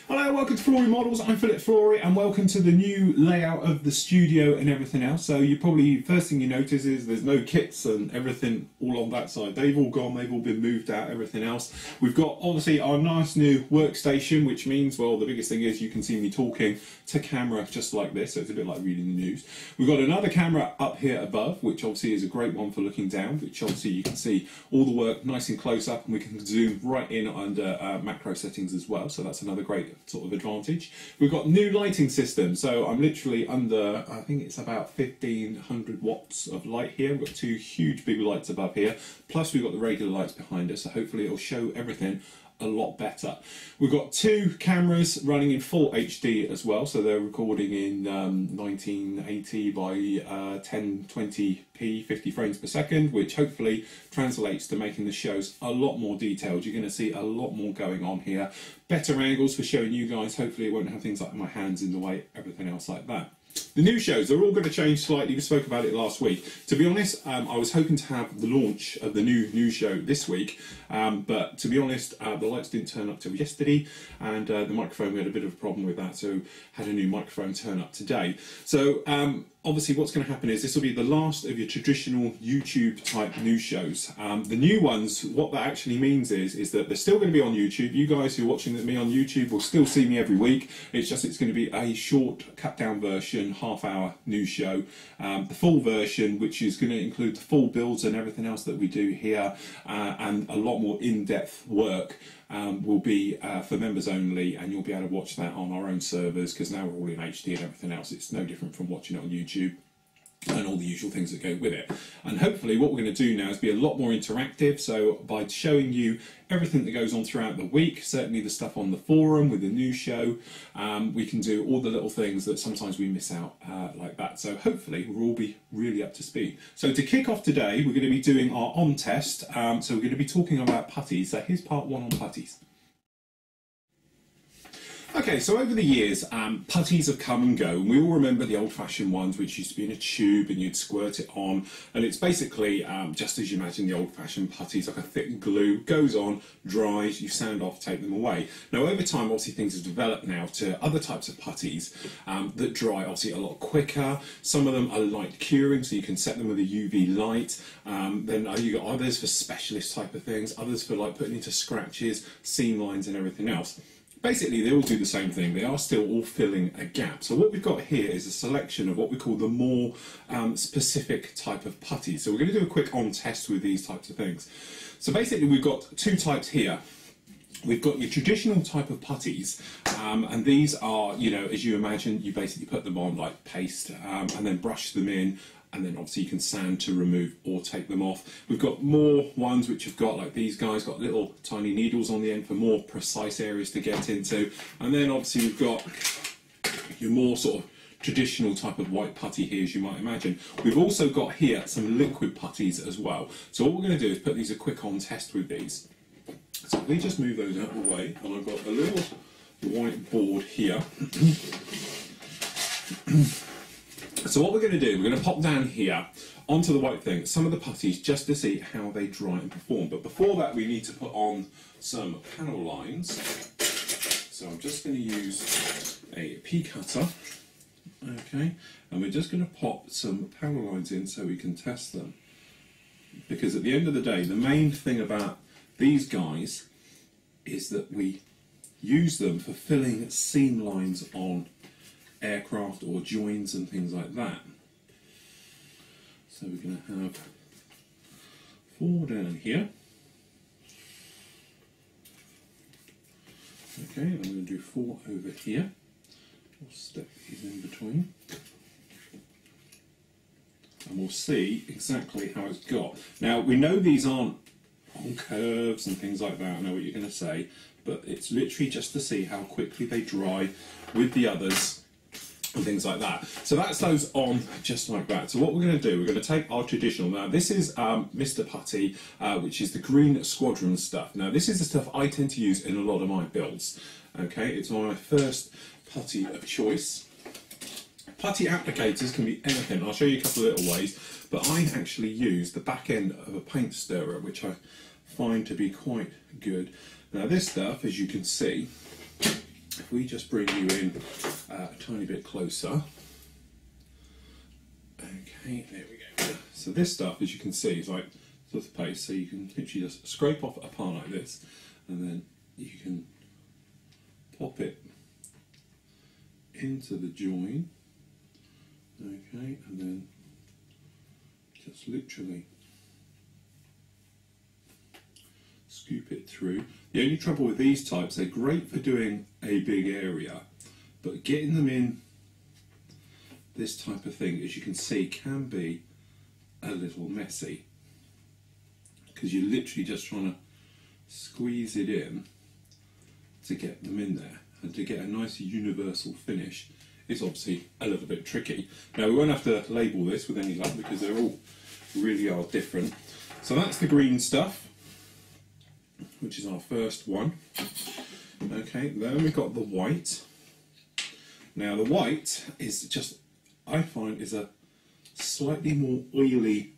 Hello, welcome to Flory Models. I'm Flory and welcome to the new layout of the studio and everything else. So you probably, first thing you notice is there's no kits and everything all on that side. They've all gone, they've all been moved out, everything else. We've got obviously our nice new workstation, which means, well, the biggest thing is you can see me talking to camera just like this, so it's a bit like reading the news. We've got another camera up here above, which obviously is a great one for looking down, which obviously you can see all the work nice and close up, and we can zoom right in under macro settings as well, so that's another great sort of advantage. We've got new lighting system, so I'm literally under, I think it's about 1500 watts of light here. We've got two huge big lights above here, plus we've got the regular lights behind us, so hopefully it'll show everything a lot better. We've got two cameras running in full HD as well, so they're recording in 1980 by 1020p 50 frames per second, which hopefully translates to making the shows a lot more detailed. You're going to see a lot more going on here, better angles for showing you guys. Hopefully it won't have things like my hands in the way, everything else like that. The new shows, they're all going to change slightly. We spoke about it last week. To be honest, I was hoping to have the launch of the new show this week, but to be honest, the lights didn't turn up till yesterday, and the microphone, we had a bit of a problem with that, so had a new microphone turn up today. So obviously what's going to happen is this will be the last of your traditional YouTube type news shows. The new ones, what that actually means is that they're still going to be on YouTube. You guys who are watching me on YouTube will still see me every week. It's just it's going to be a short cut down version, half-hour news show. The full version, which is going to include the full builds and everything else that we do here, and a lot more in-depth work, will be for members only, and you'll be able to watch that on our own servers, because now we're all in HD and everything else. It's no different from watching it on YouTube and all the usual things that go with it. And hopefully what we're going to do now is be a lot more interactive, so by showing you everything that goes on throughout the week, certainly the stuff on the forum with the new show, we can do all the little things that sometimes we miss out like that. So hopefully we'll all be really up to speed. So to kick off today, we're going to be doing our on test, so we're going to be talking about putties. So here's part one on putties. Okay, so over the years, putties have come and go, and we all remember the old-fashioned ones, which used to be in a tube and you'd squirt it on, and it's basically just as you imagine the old-fashioned putties, like a thick glue, goes on, dries, you sand off, take them away. Now over time, obviously things have developed now to other types of putties that dry obviously a lot quicker. Some of them are light curing, so you can set them with a UV light. Then you got others for specialist type of things, others for like putting into scratches, seam lines and everything else. Basically, they all do the same thing. They are still all filling a gap. So what we've got here is a selection of what we call the more specific type of putty. So we're going to do a quick on test with these types of things. So basically, we've got two types here. We've got your traditional type of putties, and these are, you know, as you imagine, you basically put them on like paste and then brush them in, and then obviously you can sand to remove or take them off. We've got more ones which have got, like these guys, got little tiny needles on the end for more precise areas to get into. And then obviously we've got your more sort of traditional type of white putty here, as you might imagine. We've also got here some liquid putties as well. So what we're going to do is put these a quick on test with these. So if we just move those out of the way, and I've got a little white board here. So what we're going to do, we're going to pop down here onto the white thing, some of the putties, just to see how they dry and perform. But before that, we need to put on some panel lines. So I'm just going to use a pea cutter, okay, and we're just going to pop some panel lines in so we can test them. Because at the end of the day, the main thing about these guys is that we use them for filling seam lines on aircraft or joins and things like that. So we're going to have 4 down here. Okay, and I'm going to do 4 over here. We'll step these in between. And we'll see exactly how it's got. Now, we know these aren't on curves and things like that, I know what you're going to say, but it's literally just to see how quickly they dry with the others and things like that. So that's those on just like that. So what we're going to do, we're going to take our traditional. Now this is Mr. Putty, which is the green Squadron stuff. Now this is the stuff I tend to use in a lot of my builds. Okay, it's my first putty of choice. Putty applicators can be anything. I'll show you a couple of little ways, but I actually use the back end of a paint stirrer, which I find to be quite good. Now this stuff, as you can see, if we just bring you in a tiny bit closer. Okay, there we go. So this stuff, as you can see, is like toothpaste, so you can literally just scrape off a part like this, and then you can pop it into the join. Okay, and then just literally scoop it through. The only trouble with these types, they're great for doing a big area, but getting them in this type of thing, as you can see, can be a little messy, because you're literally just trying to squeeze it in to get them in there, and to get a nice universal finish is obviously a little bit tricky. Now we won't have to label this with any luck, because they're all really are different. So that's the green stuff, which is our first one. Okay, then we've got the white. Now the white is just, I find, is a slightly more oily,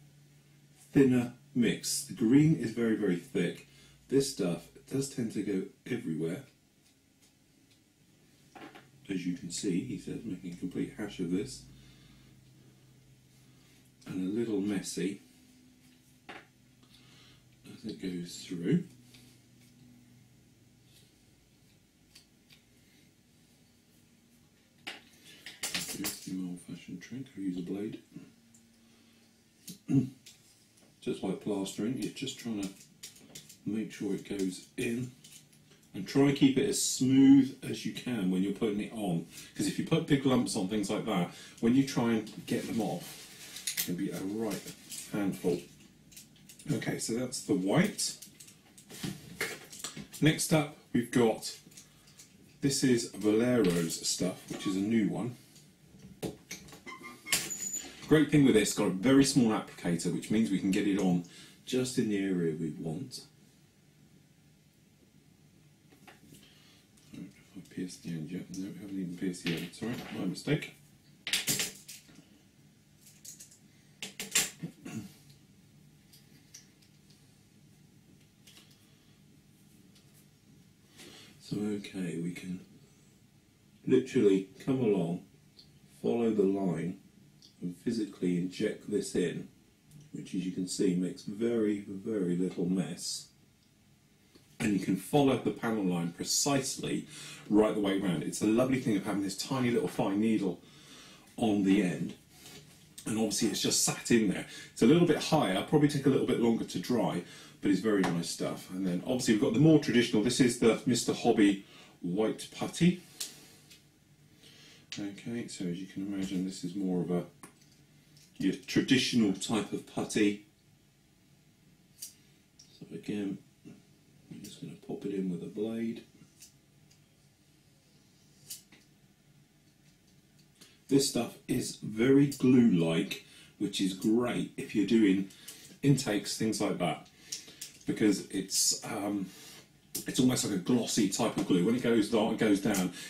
thinner mix. The green is very, very thick. This stuff does tend to go everywhere. As you can see, he says, making a complete hash of this. And a little messy as it goes through. Here's the old-fashioned trick, I use a blade. Just like plastering, you're just trying to make sure it goes in, and try and keep it as smooth as you can when you're putting it on, because if you put big lumps on things like that, when you try and get them off, it can be a right handful. Okay, so that's the white. Next up we've got, this is Valero's stuff, which is a new one. Great thing with this, got a very small applicator, which means we can get it on just in the area we want. If I pierce the end yet? No, we haven't even pierced the end. Sorry, my mistake. So okay, we can literally come along, follow the line, and physically inject this in, which, as you can see, makes very, very little mess. And you can follow the panel line precisely right the way around. It's a lovely thing of having this tiny little fine needle on the end, and obviously it's just sat in there. It's a little bit higher, probably take a little bit longer to dry, but it's very nice stuff. And then obviously we've got the more traditional, this is the Mr. Hobby white putty. Okay, so as you can imagine, this is more of a your traditional type of putty. So again, I'm just going to pop it in with a blade. This stuff is very glue-like, which is great if you're doing intakes, things like that, because it's almost like a glossy type of glue. When it goes down,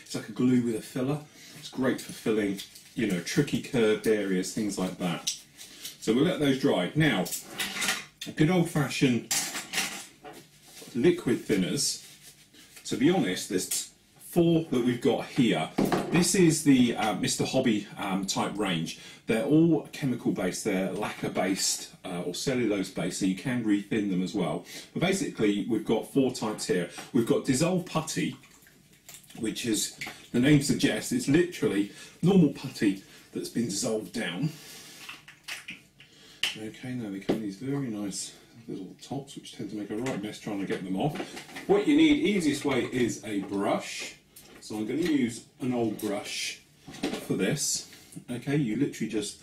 it's like a glue with a filler. It's great for filling, you know, tricky curved areas, things like that. So we'll let those dry. Now, good old-fashioned liquid thinners. To be honest, there's 4 that we've got here. This is the Mr. Hobby type range. They're all chemical based, they're lacquer based or cellulose based, so you can re-thin them as well. But basically we've got 4 types here. We've got dissolved putty, which is, the name suggests, it's literally normal putty that's been dissolved down. Okay, now they come in these very nice little tops, which tend to make a right mess trying to get them off. What you need, easiest way, is a brush. So I'm going to use an old brush for this. Okay, you literally just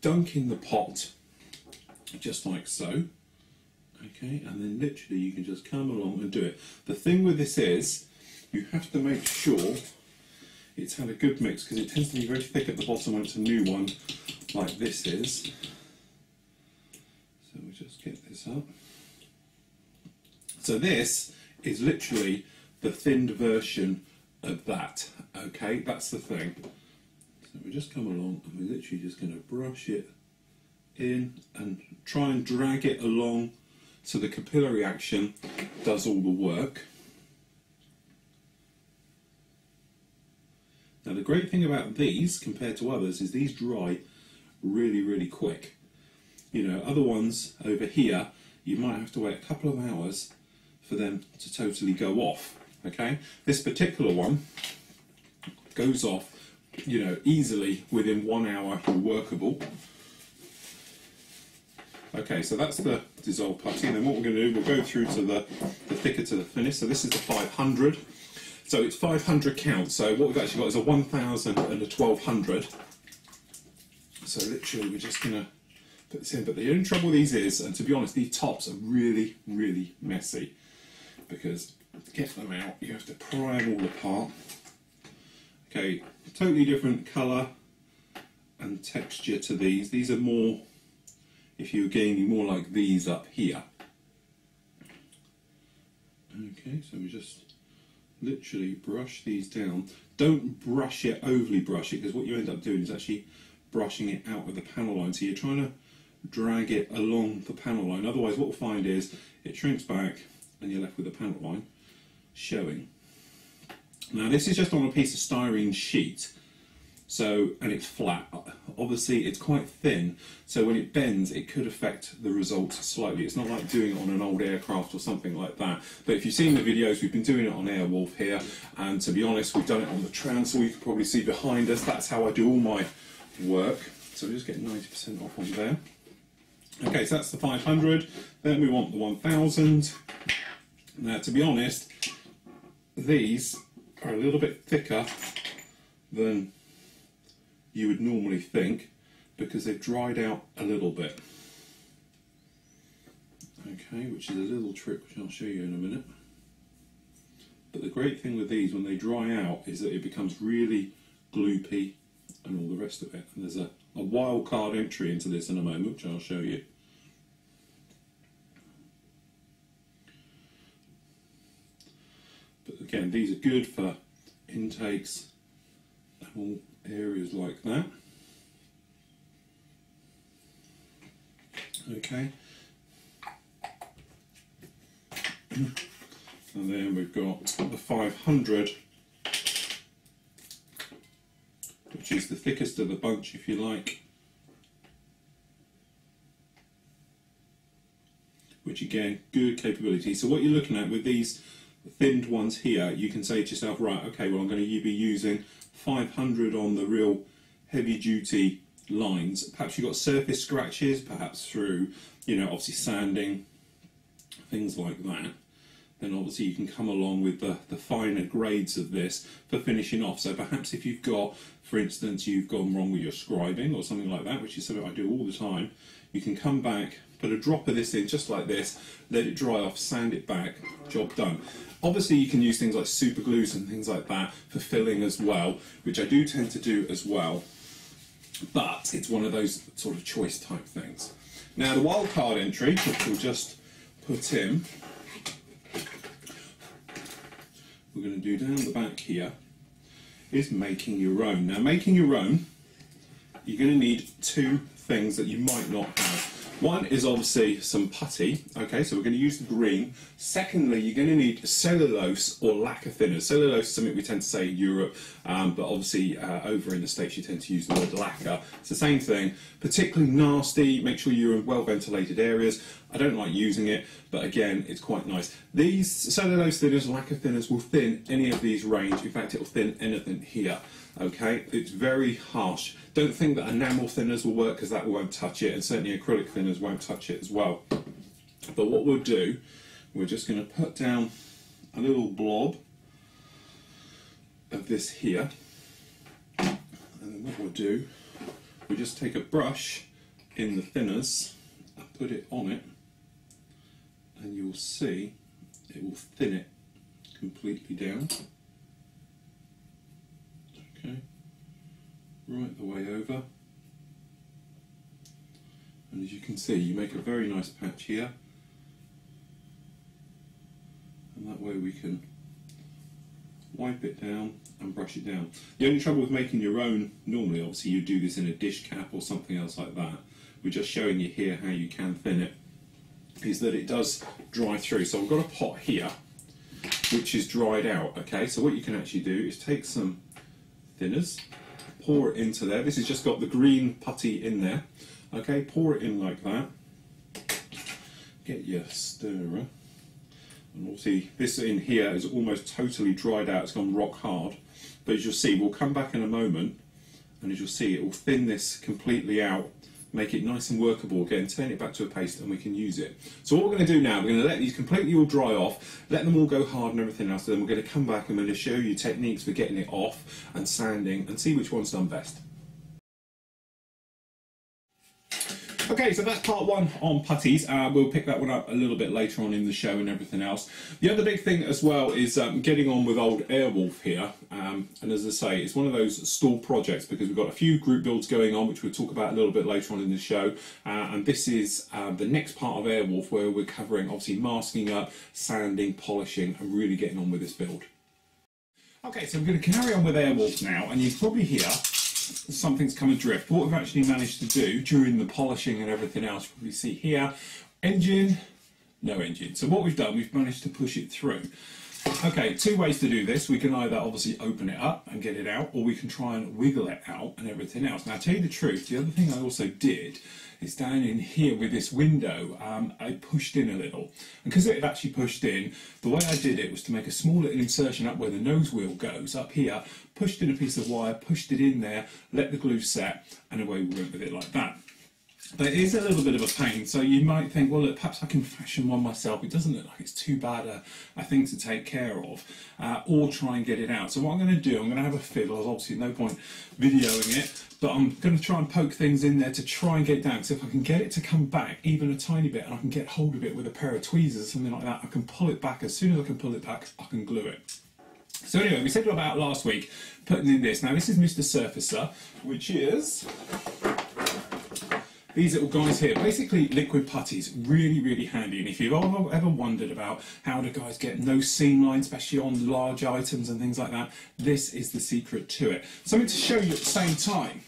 dunk in the pot, just like so. Okay, and then literally you can just come along and do it. The thing with this is, you have to make sure it's had a good mix, because it tends to be very thick at the bottom when it's a new one, like this is. So we just get this up. So this is literally the thinned version of that. Okay, that's the thing. So we just come along and we're literally just going to brush it in and try and drag it along so the capillary action does all the work. Now the great thing about these compared to others is these dry really, really quick. You know, other ones over here, you might have to wait a couple of hours for them to totally go off, okay? This particular one goes off, you know, easily within 1 hour, workable. Okay, so that's the dissolved putty, and then what we're going to do, we'll go through to the thicker to the finish. So this is the 500. So it's 500 count, so what we've actually got is a 1000 and a 1200. So literally we're just going to put this in, but the only trouble with these is, and to be honest, these tops are really, really messy, because to get them out, you have to pry them all apart. Okay, totally different colour and texture to these. These are more, if you're gaining more like these up here. Okay, so we just literally brush these down. Don't brush it, overly brush it, because what you end up doing is actually brushing it out with the panel line. So you're trying to drag it along the panel line. Otherwise what we'll find is it shrinks back and you're left with the panel line showing. Now this is just on a piece of styrene sheet, so, and it's flat. Obviously it's quite thin, so when it bends it could affect the results slightly. It's not like doing it on an old aircraft or something like that. But if you've seen the videos, we've been doing it on Airwolf here, and to be honest, we've done it on the Transall. You can probably see behind us, that's how I do all my work. So we just get 90% off on there. Okay, so that's the 500. Then we want the 1000. Now, to be honest, these are a little bit thicker than you would normally think, because they've dried out a little bit. Okay, which is a little trick which I'll show you in a minute. But the great thing with these, when they dry out, is that it becomes really gloopy and all the rest of it. And there's a wild card entry into this in a moment, which I'll show you. But again, these are good for intakes and all areas like that. Okay. And then we've got the 500, which is the thickest of the bunch, if you like. Which again, good capability. So what you're looking at with these thinned ones here, you can say to yourself, right, okay, well I'm going to be using 500 on the real heavy duty lines. Perhaps you've got surface scratches, perhaps through, you know, obviously sanding, things like that. Then obviously you can come along with the finer grades of this for finishing off. So perhaps if you've got, for instance, you've gone wrong with your scribing or something like that, which is something I do all the time, you can come back, put a drop of this in just like this, let it dry off, sand it back, job done. Obviously you can use things like super glues and things like that for filling as well, which I do tend to do as well, but it's one of those sort of choice type things. Now the wildcard entry, which we'll just put in, we're going to do down the back here, is making your own. Now making your own, you're going to need two things that you might not have. One is obviously some putty, okay, so we're going to use the green. Secondly, you're going to need cellulose or lacquer thinners. Cellulose is something we tend to say in Europe, but obviously over in the States you tend to use the word lacquer. It's the same thing, particularly nasty, make sure you're in well ventilated areas. I don't like using it, but again, it's quite nice. These cellulose thinners, lacquer thinners will thin any of these range. In fact, it will thin anything here. Okay, it's very harsh. Don't think that enamel thinners will work, because that won't touch it, and certainly acrylic thinners won't touch it as well. But what we'll do, we're just going to put down a little blob of this here, and then what we'll do, we'll just take a brush in the thinners and put it on it, and you'll see it will thin it completely down. Okay, right the way over, and as you can see, you make a very nice patch here, and that way we can wipe it down and brush it down. The only trouble with making your own, normally obviously you do this in a dish cap or something else like that, we're just showing you here how you can thin it, is that it does dry through. So I've got a pot here which is dried out, okay, so what you can actually do is take some thinners, pour it into there. This has just got the green putty in there. Okay, pour it in like that. Get your stirrer. And we'll see, this in here is almost totally dried out, it's gone rock hard. But as you'll see, we'll come back in a moment, and as you'll see, it will thin this completely out, make it nice and workable again, turn it back to a paste, and we can use it. So what we're going to do now, we're going to let these completely all dry off, let them all go hard and everything else, then we're going to come back and we're going to show you techniques for getting it off and sanding, and see which one's done best. Okay, so that's part one on putties. We'll pick that one up a little bit later on in the show and everything else. The other big thing as well is getting on with old Airwolf here. And as I say, it's one of those stalled projects because we've got a few group builds going on, which we'll talk about a little bit later on in the show. And this is the next part of Airwolf, where we're covering obviously masking up, sanding, polishing, and really getting on with this build. Okay, so we're going to carry on with Airwolf now, and you can probably hear something's come adrift. What we've actually managed to do during the polishing and everything else, you probably see here, engine, no engine. So what we've done, we've managed to push it through. Okay, two ways to do this. We can either obviously open it up and get it out, or we can try and wiggle it out and everything else. Now, to tell you the truth, the other thing I also did is down in here with this window, I pushed in a little. And because it had actually pushed in, the way I did it was to make a small little insertion up where the nose wheel goes, up here, pushed in a piece of wire, pushed it in there, let the glue set, and away we went with it like that. But it is a little bit of a pain, so you might think, well, look, perhaps I can fashion one myself. It doesn't look like it's too bad a thing to take care of, or try and get it out. So what I'm going to do, I'm going to have a fiddle. There's obviously no point videoing it, but I'm going to try and poke things in there to try and get it down. Because if I can get it to come back even a tiny bit, and I can get hold of it with a pair of tweezers or something like that, I can pull it back. As soon as I can pull it back, I can glue it. So anyway, we said about last week putting in this. Now this is Mr. Surfacer, which is these little guys here, basically liquid putties, really, really handy. And if you've ever wondered about how do guys get no seam lines, especially on large items and things like that, this is the secret to it. Something to show you at the same time.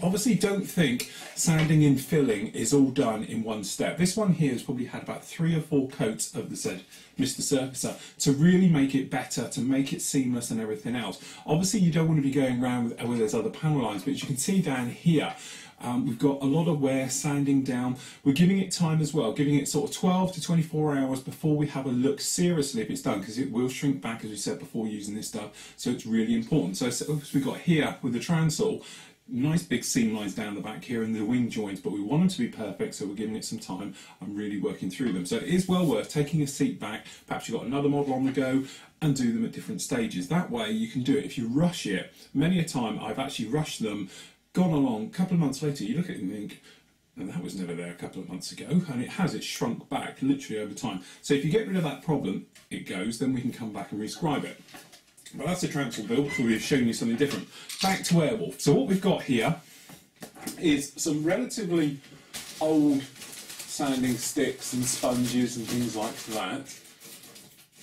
Obviously, don't think sanding and filling is all done in one step. This one here has probably had about 3 or 4 coats of the said Mr. Surfacer to really make it better, to make it seamless and everything else. Obviously, you don't want to be going around with those other panel lines, but as you can see down here, we've got a lot of wear, sanding down. We're giving it time as well, giving it sort of 12 to 24 hours before we have a look seriously if it's done, because it will shrink back, as we said before, using this stuff. So it's really important. So as we've got here with the transall, nice big seam lines down the back here in the wing joints, but we want them to be perfect, so we're giving it some time. I'm really working through them. So it is well worth taking a seat back, perhaps you've got another model on the go, and do them at different stages. That way you can do it. If you rush it, many a time I've actually rushed them, gone along, a couple of months later, you look at it and think, and that was never there a couple of months ago, and it's shrunk back literally over time. So if you get rid of that problem, it goes, then we can come back and rescribe it. But that's a transfer build, so we've shown you something different. Back to Airwolf. So what we've got here is some relatively old sanding sticks and sponges and things like that.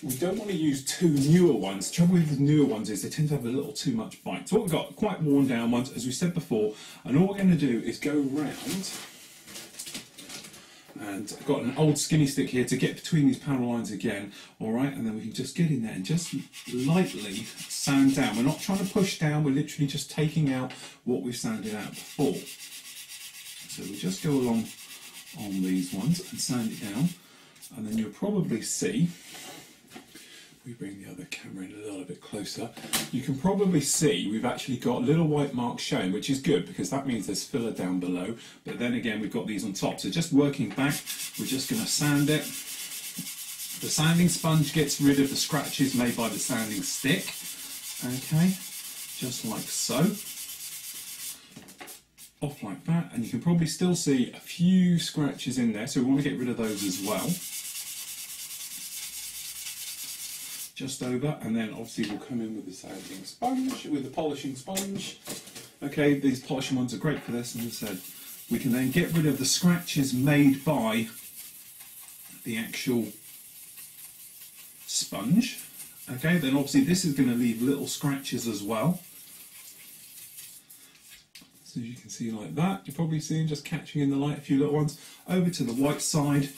We don't want to use too newer ones. The trouble with the newer ones is they tend to have a little too much bite. So what we've got, quite worn down ones, as we said before, and all we're going to do is go round, and I've got an old skinny stick here to get between these panel lines again, alright, and then we can just get in there and just lightly sand down. We're not trying to push down, we're literally just taking out what we've sanded out before. So we just go along on these ones and sand it down, and then you'll probably see, we bring the other camera in a little bit closer, you can probably see we've actually got little white marks showing, which is good because that means there's filler down below, but then again we've got these on top. So just working back, we're just going to sand it. The sanding sponge gets rid of the scratches made by the sanding stick, okay, just like so. Off like that, and you can probably still see a few scratches in there, so we want to get rid of those as well. Just over, and then obviously we'll come in with the sanding sponge, with the polishing sponge. Okay, these polishing ones are great for this, and as I said, we can then get rid of the scratches made by the actual sponge. Okay, then obviously this is going to leave little scratches as well. So you can see like that, you're probably seeing just catching in the light a few little ones. Over to the white side.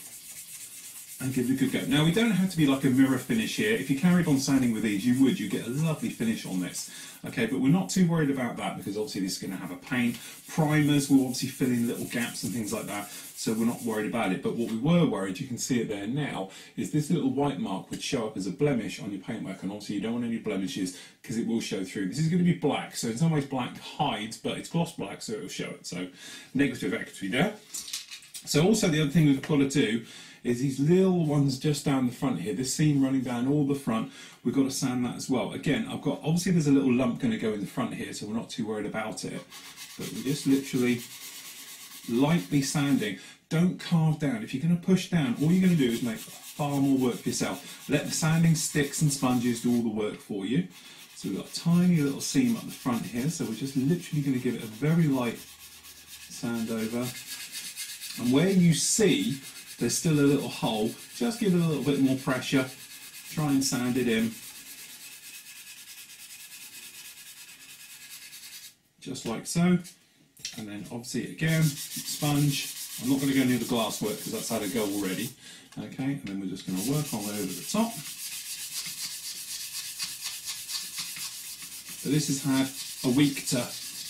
and give it a good go. Now, we don't have to be like a mirror finish here. If you carried on sanding with these, you get a lovely finish on this. Okay, but we're not too worried about that because obviously this is going to have a paint. Primers will obviously fill in little gaps and things like that, so we're not worried about it. But what we were worried, you can see it there now, is this little white mark would show up as a blemish on your paintwork, and obviously you don't want any blemishes because it will show through. This is going to be black, so in some ways black hides, but it's gloss black, so it will show it. So negative equity there. So also the other thing we've got to do is these little ones just down the front here, this seam running down all the front, we've got to sand that as well. Again, obviously there's a little lump going to go in the front here, so we're not too worried about it. But we're just literally lightly sanding. Don't carve down. If you're going to push down, all you're going to do is make far more work for yourself. Let the sanding sticks and sponges do all the work for you. So we've got a tiny little seam up the front here, so we're just literally going to give it a very light sand over. And where you see there's still a little hole, just give it a little bit more pressure, try and sand it in. Just like so. And then obviously again, sponge. I'm not going to go near the glass work because that's had a go already. Okay, and then we're just going to work our way over the top. So this has had a week to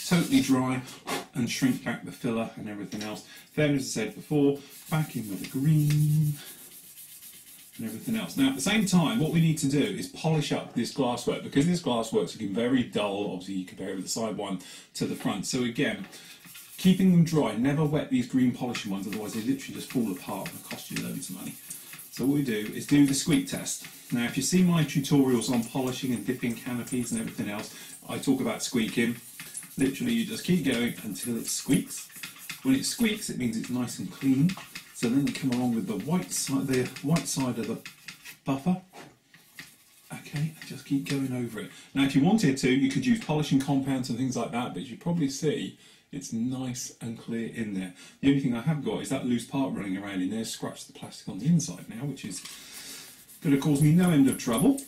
totally dry and shrink back the filler and everything else. Then, as I said before, back in with the green and everything else. Now, at the same time, what we need to do is polish up this glasswork, because this glasswork's looking very dull. Obviously, you compare it with the side one to the front. So again, keeping them dry, never wet these green polishing ones, otherwise they literally just fall apart and cost you loads of money. So what we do is do the squeak test. Now, if you see my tutorials on polishing and dipping canopies and everything else, I talk about squeaking. Literally, you just keep going until it squeaks. When it squeaks, it means it's nice and clean. So then you come along with the white side of the buffer. Okay, and just keep going over it. Now, if you wanted to, you could use polishing compounds and things like that, but as you probably see, it's nice and clear in there. The only thing I have got is that loose part running around in there, scratched the plastic on the inside now, which is going to cause me no end of trouble.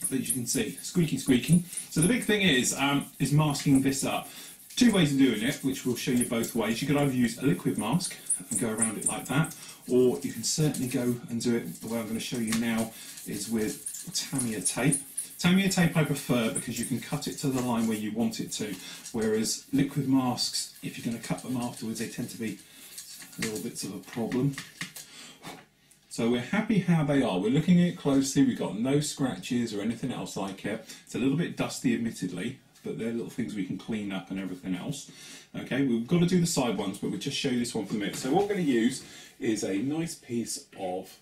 But as you can see, squeaking. So the big thing is masking this up. Two ways of doing it, which we'll show you both ways. You could either use a liquid mask and go around it like that, or you can certainly go and do it the way I'm going to show you now is with Tamiya tape. Tamiya tape I prefer because you can cut it to the line where you want it to, whereas liquid masks, if you're going to cut them afterwards, they tend to be little bits of a problem. So we're happy how they are. We're looking at it closely. We've got no scratches or anything else like it. It's a little bit dusty, admittedly, but they're little things we can clean up and everything else. Okay, we've got to do the side ones, but we'll just show you this one for a minute. So what we're going to use is a nice piece of,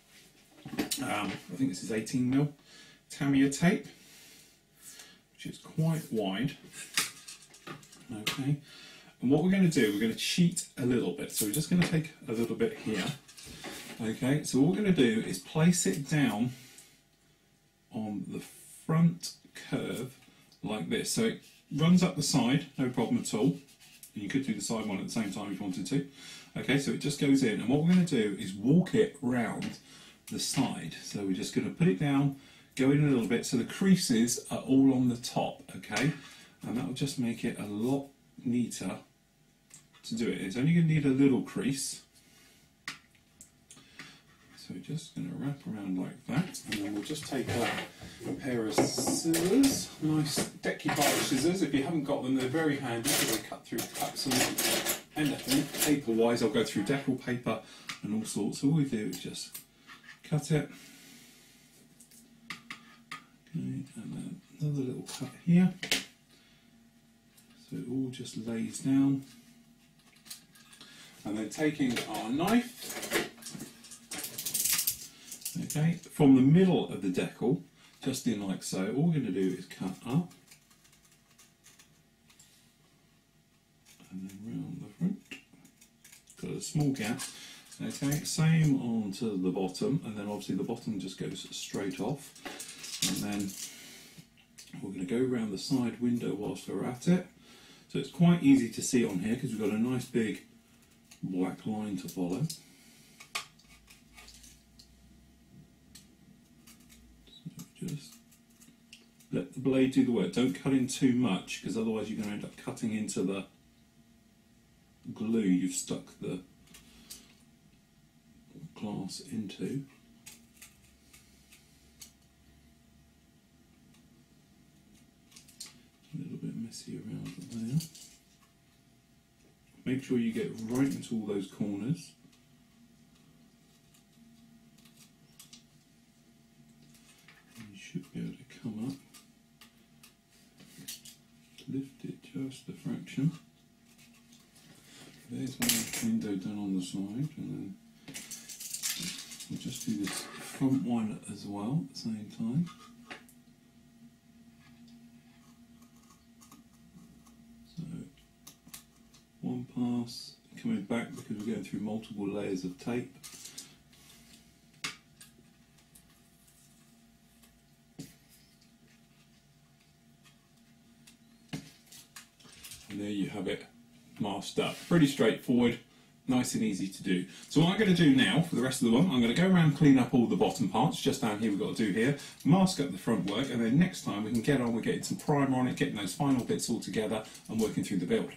I think this is 18mm Tamiya tape, which is quite wide. Okay, and what we're going to do, we're going to cheat a little bit. So we're just going to take a little bit here. Okay, so what we're going to do is place it down on the front curve like this. So it runs up the side, no problem at all. And you could do the side one at the same time if you wanted to. Okay, so it just goes in. And what we're going to do is walk it round the side. So we're just going to put it down, go in a little bit, so the creases are all on the top, okay? And that will just make it a lot neater to do it. It's only going to need a little crease. So we're just going to wrap around like that, and then we'll just take a pair of scissors, nice decoupage scissors. If you haven't got them, they're very handy because they cut through absolutely anything. Paper-wise, I'll go through decal paper and all sorts. So all we do is just cut it. Okay, and then another little cut here. So it all just lays down. And then taking our knife, okay, from the middle of the decal, just in like so, all we're going to do is cut up and then round the front. Got a small gap. Okay, same on to the bottom, and then obviously the bottom just goes straight off. And then we're going to go around the side window whilst we're at it. So it's quite easy to see on here because we've got a nice big black line to follow. Just let the blade do the work. Don't cut in too much because otherwise you're going to end up cutting into the glue you've stuck the glass into. Make sure you get right into all those corners. And you should be able to come up, lift it just a fraction. There's one window done on the side, and then we'll just do this front one as well at the same time. So one pass, coming back because we're going through multiple layers of tape. And there you have it, masked up. Pretty straightforward, nice and easy to do. So what I'm going to do now for the rest of the one, I'm going to go around, clean up all the bottom parts, just down here we've got to do here, mask up the front work, and then next time we can get on with getting some primer on it, getting those final bits all together and working through the build.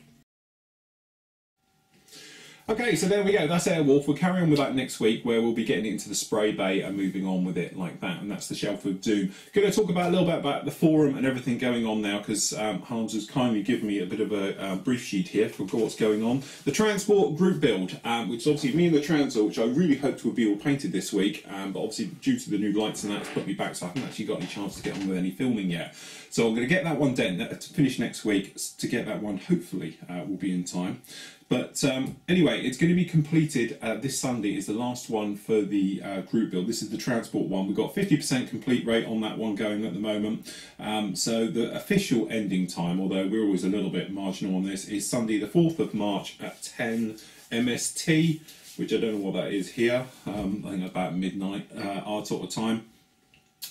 Okay, so there we go, that's Airwolf. We'll carry on with that next week, where we'll be getting it into the spray bay and moving on with it like that, and that's the Shelf of Doom. Going to talk about a little bit about the forum and everything going on now, because Hans has kindly given me a bit of a brief sheet here for what's going on. The transport group build, which is obviously me and the transport, which I really hoped would be all painted this week, but obviously due to the new lights and that, it's put me back, so I haven't actually got any chance to get on with any filming yet. So I'm going to get that one done to finish next week. To get that one, hopefully, will be in time. But anyway, it's going to be completed this Sunday, is the last one for the group build. This is the transport one. We've got 50% complete rate on that one going at the moment. So the official ending time, although we're always a little bit marginal on this, is Sunday the 4th of March at 10 MST, which I don't know what that is here. I think about midnight, our sort of time.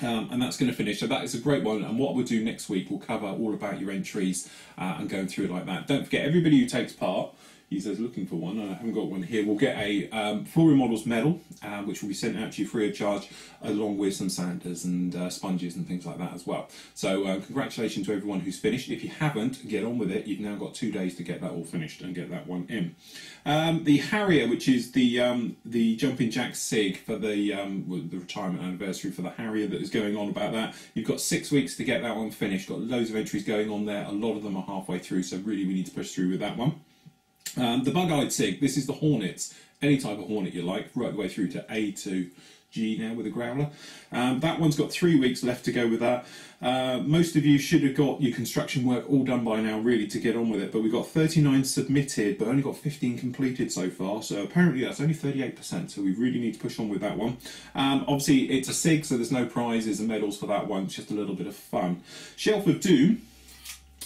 And that's going to finish. So that is a great one, and what we'll do next week, we'll cover all about your entries and going through it like that. Don't forget, everybody who takes part, he says looking for one, I haven't got one here, we'll get a Flory Models medal, which will be sent out to you free of charge, along with some sanders and sponges and things like that as well. So congratulations to everyone who's finished. If you haven't, get on with it. You've now got 2 days to get that all finished and get that one in. The Harrier, which is the Jumping Jack SIG for the retirement anniversary for the Harrier that is going on about that. You've got 6 weeks to get that one finished. Got loads of entries going on there. A lot of them are halfway through, so really we need to push through with that one. The Bug-Eyed SIG, this is the Hornets, any type of Hornet you like, right the way through to A to G now with a growler. That one's got 3 weeks left to go with that. Most of you should have got your construction work all done by now, really, to get on with it, but we've got 39 submitted, but only got 15 completed so far, so apparently that's only 38%, so we really need to push on with that one. Obviously, it's a SIG, so there's no prizes and medals for that one, it's just a little bit of fun. Shelf of Doom,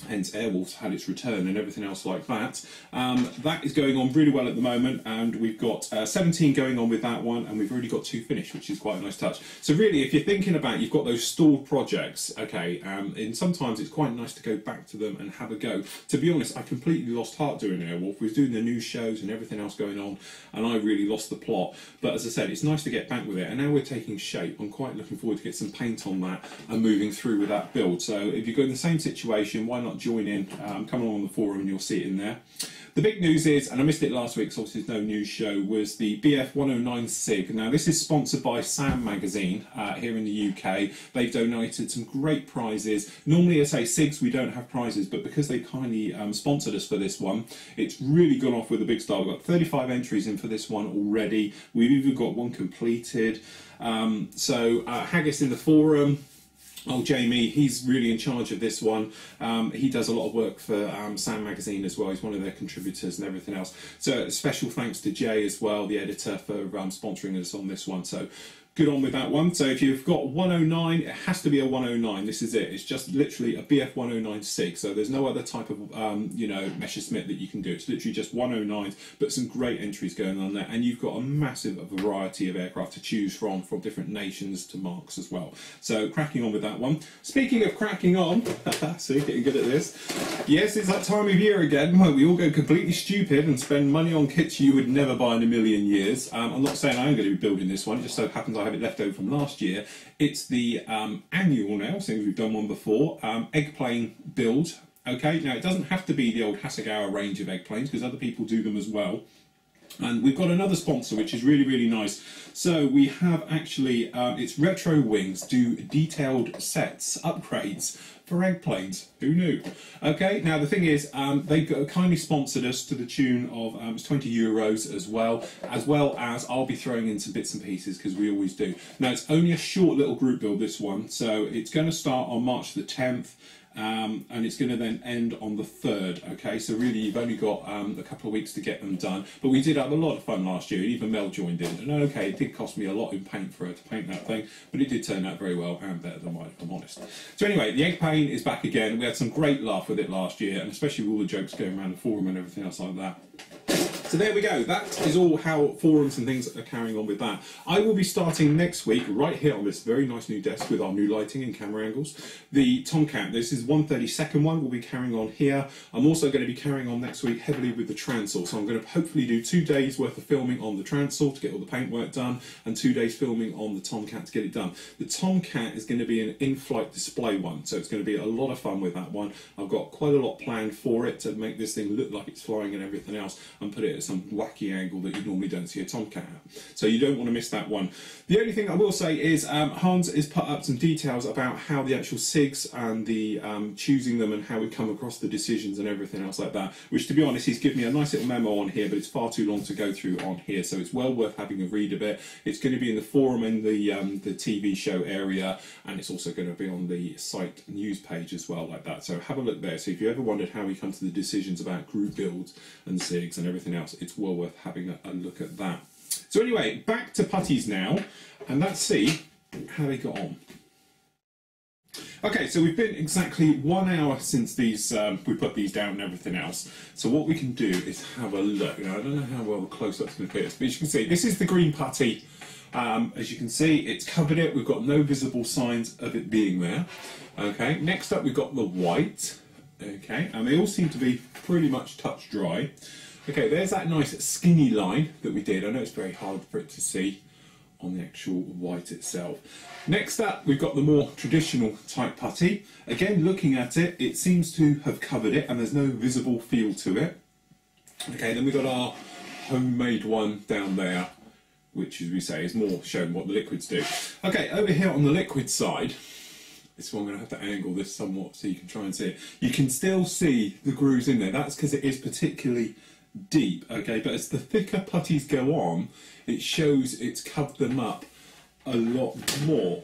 hence Airwolf's had its return and everything else like that. That is going on really well at the moment, and we've got 17 going on with that one, and we've already got 2 finished, which is quite a nice touch. So really, if you're thinking about, you've got those stalled projects, okay, and sometimes it's quite nice to go back to them and have a go. To be honest, I completely lost heart doing Airwolf. We was doing the news shows and everything else going on, and I really lost the plot. But as I said, it's nice to get back with it, and now we're taking shape. I'm quite looking forward to get some paint on that and moving through with that build. So if you're in the same situation, why not join in? Come along on the forum and you'll see it in there. The big news is, and I missed it last week, so obviously there's no news show, was the BF 109 SIG. Now this is sponsored by Sam Magazine here in the UK. They've donated some great prizes. Normally I say SIGs we don't have prizes, but because they kindly sponsored us for this one, it's really gone off with a big style. We've got 35 entries in for this one already. We've even got one completed. Haggis in the forum. Oh, Jamie, he's really in charge of this one. He does a lot of work for Sam Magazine as well. He's one of their contributors and everything else. So special thanks to Jay as well, the editor, for sponsoring us on this one. So good on with that one. So if you've got 109, it has to be a 109. This is it. It's just literally a BF 109 SIG. So there's no other type of, Messerschmitt that you can do. It's literally just 109s, but some great entries going on there. And you've got a massive variety of aircraft to choose from different nations to marks as well. So cracking on with that one. Speaking of cracking on, see, getting good at this. Yes, it's that time of year again where we all go completely stupid and spend money on kits you would never buy in a million years. I'm not saying I'm going to be building this one. It just so happens I have it left over from last year. It's the annual now, since we've done one before, eggplane build. Okay, now it doesn't have to be the old Hasegawa range of eggplanes, because other people do them as well. And we've got another sponsor, which is really, really nice. So we have actually, it's Retro Wings, do detailed sets, upgrades for eggplanes. Who knew? Okay, now the thing is, they kindly sponsored us to the tune of it's 20 euros as well as I'll be throwing in some bits and pieces because we always do. Now it's only a short little group build, this one, so it's going to start on March the 10th. And it's going to then end on the 3rd, okay? So really you've only got a couple of weeks to get them done. But we did have a lot of fun last year, even Mel joined in. And okay, it did cost me a lot in paint for her to paint that thing, but it did turn out very well and better than mine, if I'm honest. So anyway, the egg paint is back again. We had some great laugh with it last year, and especially with all the jokes going around the forum and everything else like that. So there we go, that is all how forums and things are carrying on with that. I will be starting next week right here on this very nice new desk with our new lighting and camera angles. The Tomcat, this is 132nd one, will be carrying on here. I'm also going to be carrying on next week heavily with the Transall, so I'm going to hopefully do 2 days worth of filming on the Transall to get all the paintwork done, and 2 days filming on the Tomcat to get it done. The Tomcat is going to be an in-flight display one, so it's going to be a lot of fun with that one. I've got quite a lot planned for it to make this thing look like it's flying and everything else, and put it at some wacky angle that you normally don't see a Tomcat at. So you don't want to miss that one. The only thing I will say is Hans has put up some details about how the actual SIGs and the choosing them and how we come across the decisions and everything else like that, which to be honest he's given me a nice little memo on here, but it's far too long to go through on here, so it's well worth having a read of it. It's going to be in the forum in the TV show area, and it's also going to be on the site news page as well, like that. So have a look there. So if you ever wondered how we come to the decisions about group builds and SIGs and everything else, it's well worth having a look at that. So anyway, back to putties now, and let's see how they got on. Okay, so we've been exactly 1 hour since these we put these down and everything else. So what we can do is have a look. Now, I don't know how well the close-up's going to fit, but as you can see, this is the green putty. As you can see, it's covered it. We've got no visible signs of it being there. Okay, next up we've got the white. Okay, and they all seem to be pretty much touch dry. Okay, there's that nice skinny line that we did. I know it's very hard for it to see on the actual white itself. Next up, we've got the more traditional type putty. Again, looking at it, it seems to have covered it and there's no visible feel to it. Okay, then we've got our homemade one down there, which, as we say, is more showing what the liquids do. Okay, over here on the liquid side, this one I'm going to have to angle this somewhat so you can try and see it. You can still see the grooves in there. That's because it is particularly deep, okay, but as the thicker putties go on, it shows it's covered them up a lot more.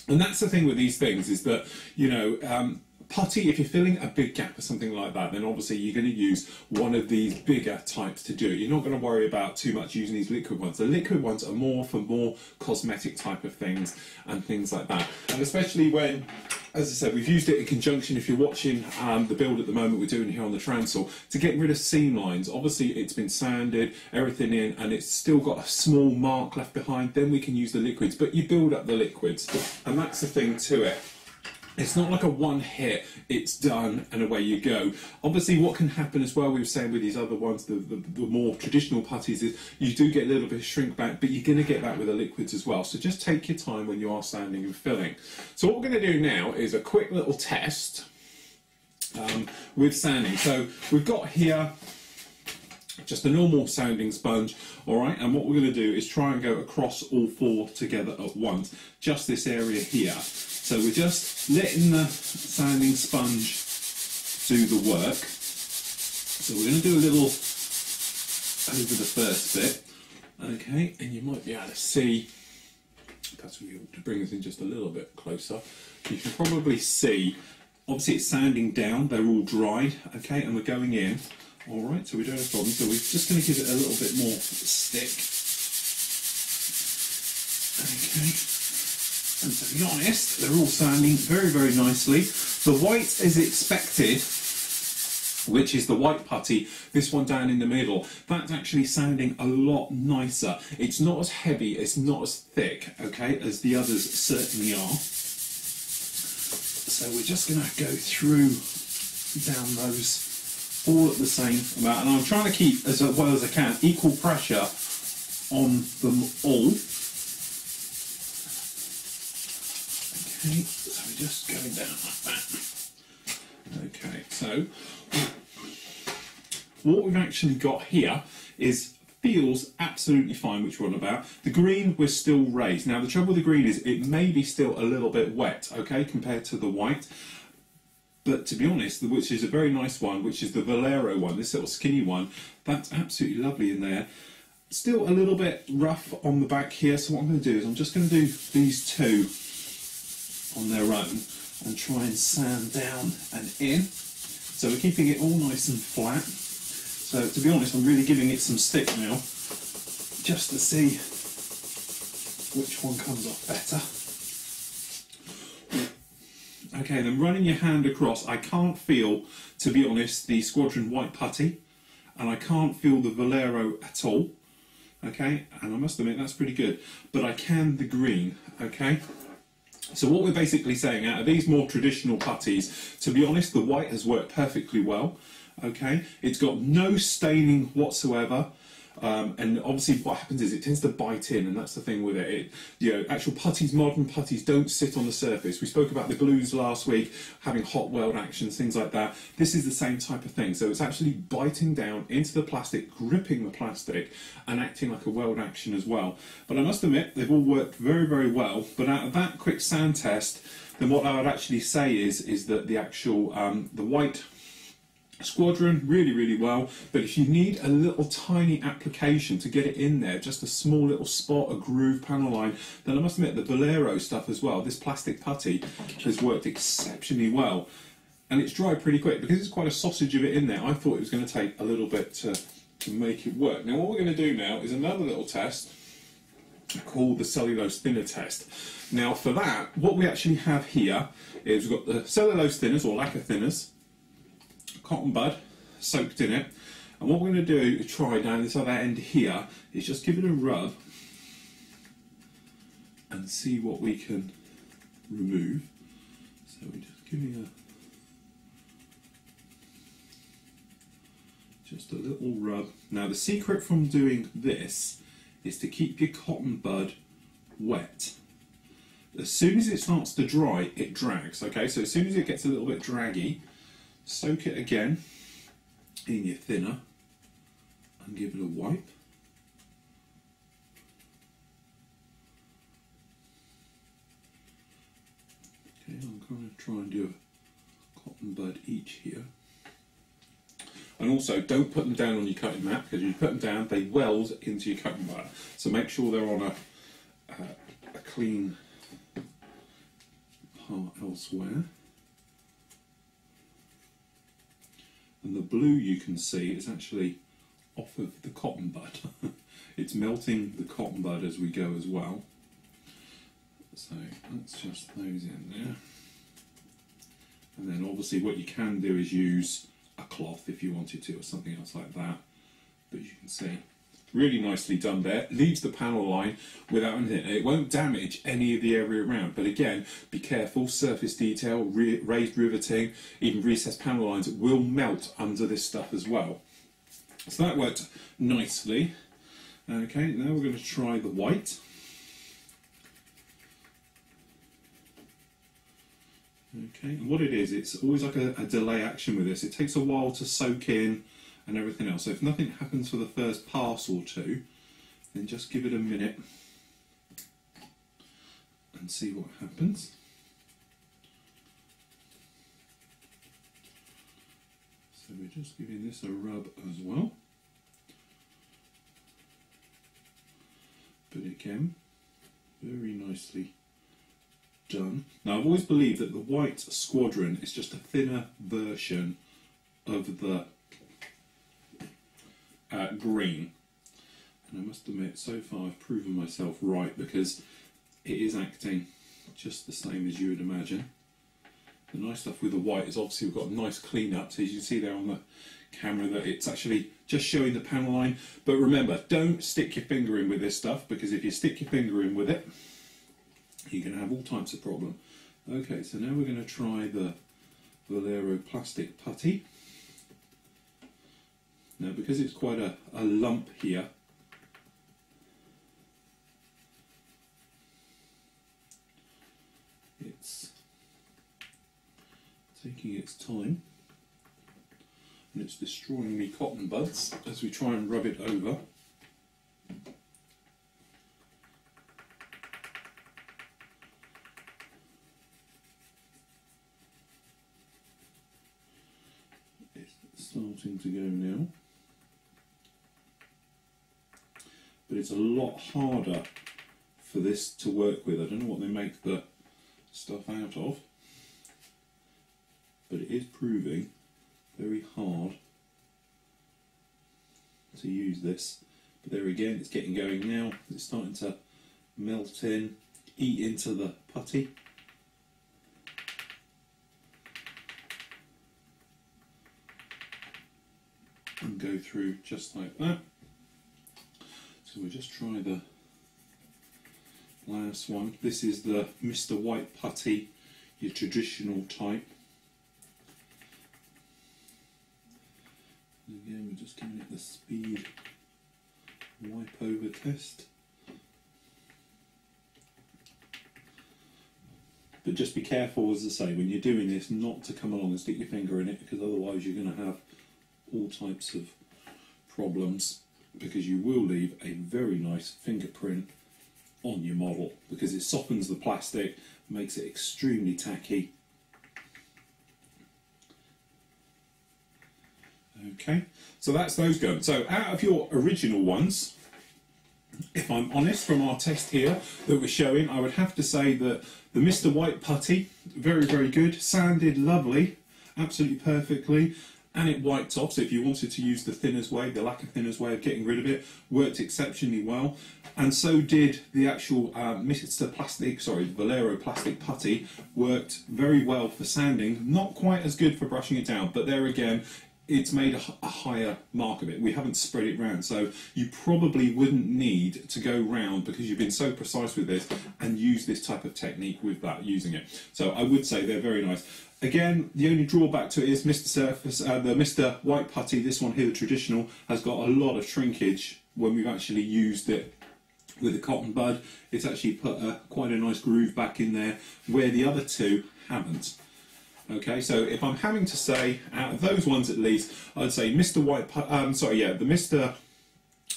And that's the thing with these things, is that, you know, putty, if you're filling a big gap or something like that, then obviously you're going to use one of these bigger types to do it. You're not going to worry about too much using these liquid ones. The liquid ones are more for more cosmetic type of things and things like that. And especially when, as I said, we've used it in conjunction, if you're watching the build at the moment we're doing here on the Transall, to get rid of seam lines. Obviously it's been sanded, everything in, and it's still got a small mark left behind. Then we can use the liquids, but you build up the liquids, and that's the thing to it. It's not like a one hit, it's done and away you go. Obviously what can happen as well, we were saying with these other ones, the more traditional putties, is you do get a little bit of shrink back, but you're going to get that with the liquids as well. So just take your time when you are sanding and filling. So what we're going to do now is a quick little test with sanding. So we've got here just a normal sanding sponge, alright, and what we're going to do is try and go across all four together at once, just this area here. So we're just letting the sanding sponge do the work. So we're going to do a little over the first bit, okay, and you might be able to see, perhaps we ought to bring this in just a little bit closer. You can probably see, obviously it's sanding down, they're all dried, okay, and we're going in. Alright, so we don't have a problem, so we're just going to give it a little bit more stick. Okay. And to be honest, they're all sanding very, very nicely. The white is expected, which is the white putty, this one down in the middle, that's actually sounding a lot nicer. It's not as heavy, it's not as thick, okay, as the others certainly are. So we're just going to go through down those all at the same amount, and I'm trying to keep, as well as I can, equal pressure on them all. Okay, so we're just going down like that. Okay, so what we've actually got here is feels absolutely fine, which we're on about. The green was still raised. Now the trouble with the green is it may be still a little bit wet, okay, compared to the white. But to be honest, which is a very nice one, which is the Valero one, this little skinny one, that's absolutely lovely in there. Still a little bit rough on the back here, so what I'm going to do is I'm just going to do these two on their own and try and sand down and in. So we're keeping it all nice and flat. So to be honest, I'm really giving it some stick now, just to see which one comes off better. Okay, then running your hand across, I can't feel, to be honest, the Squadron white putty, and I can't feel the Valero at all. Okay, and I must admit that's pretty good, but I can the green. Okay, so what we're basically saying, out of these more traditional putties, to be honest, the white has worked perfectly well. Okay, it's got no staining whatsoever. And obviously what happens is it tends to bite in, and that's the thing with it. You know, actual putties, modern putties, don't sit on the surface. We spoke about the glues last week, having hot weld actions, things like that. This is the same type of thing. So it's actually biting down into the plastic, gripping the plastic, and acting like a weld action as well. But I must admit, they've all worked very, very well. But out of that quick sand test, then what I would actually say is that the actual, the white Squadron, really well, but if you need a little tiny application to get it in there, just a small little spot, a groove, panel line, then I must admit the Valero stuff as well, this plastic putty, has worked exceptionally well. And it's dried pretty quick, because it's quite a sausage of it in there. I thought it was going to take a little bit to make it work. Now what we're going to do now is another little test called the cellulose thinner test. Now for that, what we actually have here is we've got the cellulose thinners, or lacquer thinners, cotton bud soaked in it, and what we're going to do to try down this other end here is just give it a rub and see what we can remove. So we're just giving just a little rub. Now the secret from doing this is to keep your cotton bud wet. As soon as it starts to dry, it drags. Okay, so as soon as it gets a little bit draggy, soak it again in your thinner and give it a wipe. Okay, I'm going to try and do a cotton bud each here. And also, don't put them down on your cutting mat, because if you put them down, they weld into your cutting mat. So make sure they're on a clean part elsewhere. And the blue you can see is actually off of the cotton bud. It's melting the cotton bud as we go as well. So let's just those in there. And then obviously what you can do is use a cloth if you wanted to, or something else like that. But you can see, really nicely done there. Leaves the panel line without anything. It won't damage any of the area around, but again, be careful. Surface detail, raised riveting, even recessed panel lines will melt under this stuff as well. So that worked nicely. Okay, now we're going to try the white. Okay, and what it is, it's always like a delay action with this. It takes a while to soak in and everything else. So if nothing happens for the first pass or two, then just give it a minute and see what happens. So we're just giving this a rub as well. But again, very nicely done. Now I've always believed that the white Squadron is just a thinner version of the green, and I must admit so far I've proven myself right, because it is acting just the same as you would imagine. The nice stuff with the white is obviously we've got a nice clean up, so you can see there on the camera that it's actually just showing the panel line. But remember, don't stick your finger in with this stuff, because if you stick your finger in with it, you're going to have all types of problem. Okay, so now we're going to try the Valero plastic putty. Now because it's quite a lump here, it's taking its time, and it's destroying me cotton buds as we try and rub it over. starting to go now. But it's a lot harder for this to work with. I don't know what they make the stuff out of, but it is proving very hard to use this. But there again, it's getting going now. It's starting to melt in, eat into the putty. And go through just like that. So we'll just try the last one. This is the Mr. White Putty, your traditional type. And again, we're just giving it the speed wipe over test. But just be careful, as I say, when you're doing this, not to come along and stick your finger in it, because otherwise you're going to have all types of problems, because you will leave a very nice fingerprint on your model, because it softens the plastic, makes it extremely tacky. Okay, so that's those going. So out of your original ones, if I'm honest, from our test here that we're showing, I would have to say that the Mr. White Putty, very, very good, sanded lovely, absolutely perfectly, and it wiped off. So if you wanted to use the thinner's way, the lacquer thinner's way of getting rid of it, worked exceptionally well. And so did the actual Valero plastic putty, worked very well for sanding, not quite as good for brushing it down, but there again, it's made a higher mark of it. We haven't spread it round, so you probably wouldn't need to go round, because you've been so precise with this, and use this type of technique with that, using it. So I would say they're very nice. Again, the only drawback to it is the Mr. White Putty, this one here, the traditional, has got a lot of shrinkage when we've actually used it with the cotton bud. It's actually put quite a nice groove back in there, where the other two haven't. Okay, so if I'm having to say, out of those ones at least, I'd say Mr. White the Mr.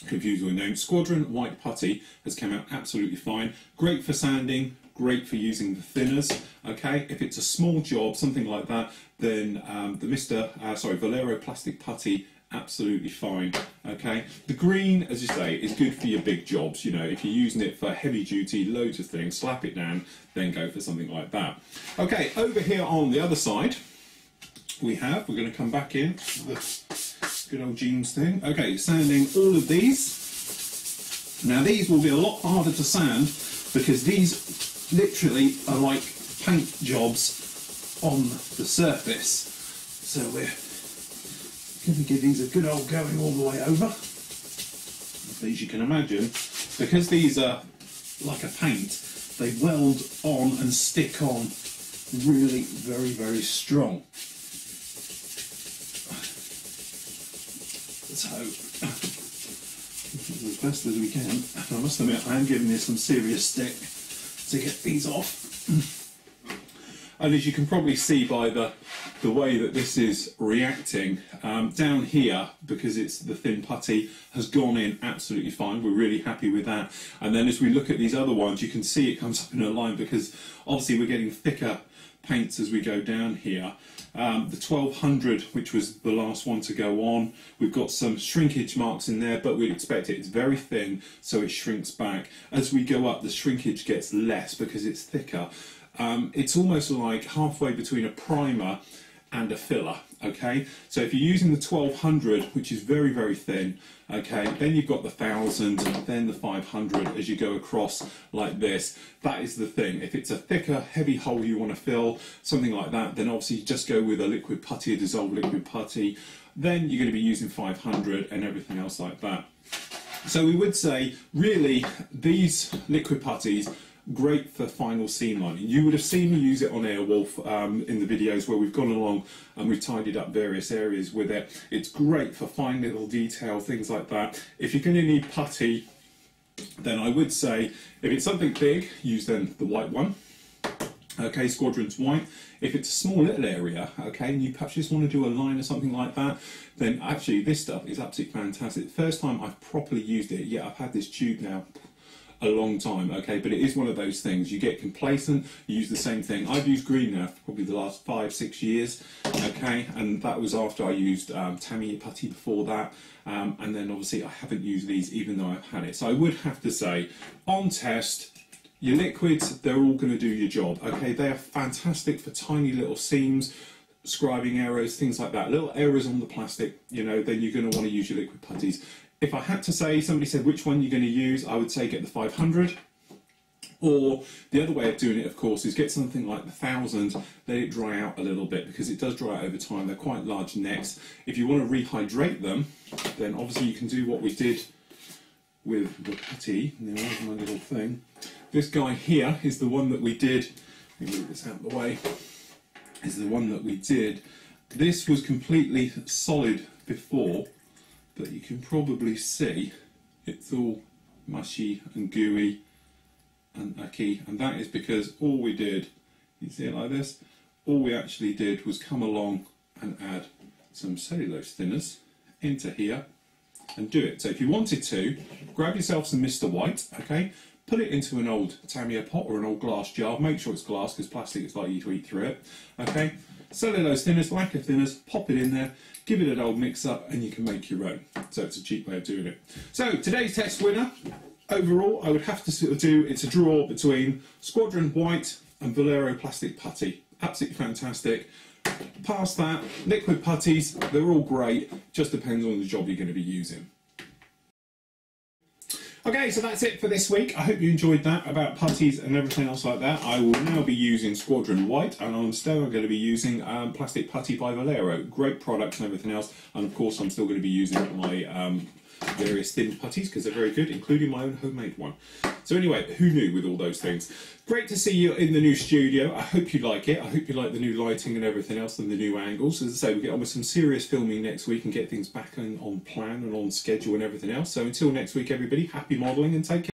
confusing with name, Squadron White Putty has come out absolutely fine. Great for sanding, great for using the thinners. Okay, if it's a small job, something like that, then the Valero plastic putty, absolutely fine. Okay, the green, as you say, is good for your big jobs. You know, if you're using it for heavy duty, loads of things, slap it down, then go for something like that. Okay, over here on the other side, we're going to come back in the good old jeans thing. Okay, sanding all of these. Now these will be a lot harder to sand, because these literally are like paint jobs on the surface. So we're going to give these a good old going all the way over. As you can imagine, because these are like a paint, they weld on and stick on really very, very strong. So, as best as we can, I must admit I am giving this some serious stick to get these off. And as you can probably see by the way that this is reacting, down here, because it's the thin putty, has gone in absolutely fine. We're really happy with that. And then as we look at these other ones, you can see it comes up in a line, because obviously we're getting thicker paints as we go down here. The 1200, which was the last one to go on, we've got some shrinkage marks in there, but we'd expect it. It's very thin, so it shrinks back. As we go up, the shrinkage gets less because it's thicker. It's almost like halfway between a primer and a filler. Okay, so if you're using the 1200, which is very, very thin, okay, then you've got the 1000, then the 500 as you go across like this. That is the thing. If it's a thicker, heavy hole you want to fill, something like that, then obviously just go with a liquid putty, a dissolved liquid putty. Then you're going to be using 500 and everything else like that. So we would say, really, these liquid putties, great for final seam lining. You would have seen me use it on Airwolf in the videos where we've gone along and we've tidied up various areas with it. It's great for fine little detail, things like that. If you're going to need putty, then I would say, if it's something big, use then the white one. Okay, Squadron's white. If it's a small little area, okay, and you perhaps just want to do a line or something like that, then actually this stuff is absolutely fantastic. The first time I've properly used it, yeah, I've had this tube now a long time, okay? But it is one of those things. You get complacent, you use the same thing. I've used green now for probably the last 5-6 years, okay? And that was after I used Tamiya putty before that. And then obviously I haven't used these even though I've had it. So I would have to say, on test, your liquids, they're all going to do your job, okay? They are fantastic for tiny little seams, scribing errors, things like that. Little errors on the plastic, you know, then you're going to want to use your liquid putties. If I had to say, somebody said which one you're going to use, I would say get the 500. Or the other way of doing it, of course, is get something like the 1000, let it dry out a little bit, because it does dry out over time. They're quite large necks. If you want to rehydrate them, then obviously you can do what we did with the putty. Now, there's my little thing. This guy here is the one that we did. Let me move this out of the way. Is the one that we did. This was completely solid before, but you can probably see it's all mushy and gooey and icky, and that is because all we did, you see it like this, all we actually did was come along and add some cellulose thinners into here and do it. So if you wanted to, grab yourself some Mr. White, okay, put it into an old Tamiya pot or an old glass jar, make sure it's glass because plastic is likely to eat through it, okay, cellulose thinners, lacquer thinners, pop it in there, give it an old mix up and you can make your own. So it's a cheap way of doing it. So today's test winner, overall I would have to sort of do, it's a draw between Squadron White and Valero plastic putty. Absolutely fantastic. Past that, liquid putties, they're all great, just depends on the job you're going to be using. Okay, so that's it for this week. I hope you enjoyed that about putties and everything else like that. I will now be using Squadron White, and I'm still going to be using Plastic Putty by Valero. Great products and everything else. And of course, I'm still going to be using my various thin putties because they're very good, including my own homemade one. So anyway, who knew with all those things? Great to see you in the new studio. I hope you like it. I hope you like the new lighting and everything else and the new angles. As I say, we'll get on with some serious filming next week and get things back on plan and on schedule and everything else. So until next week, everybody, happy modelling and take care.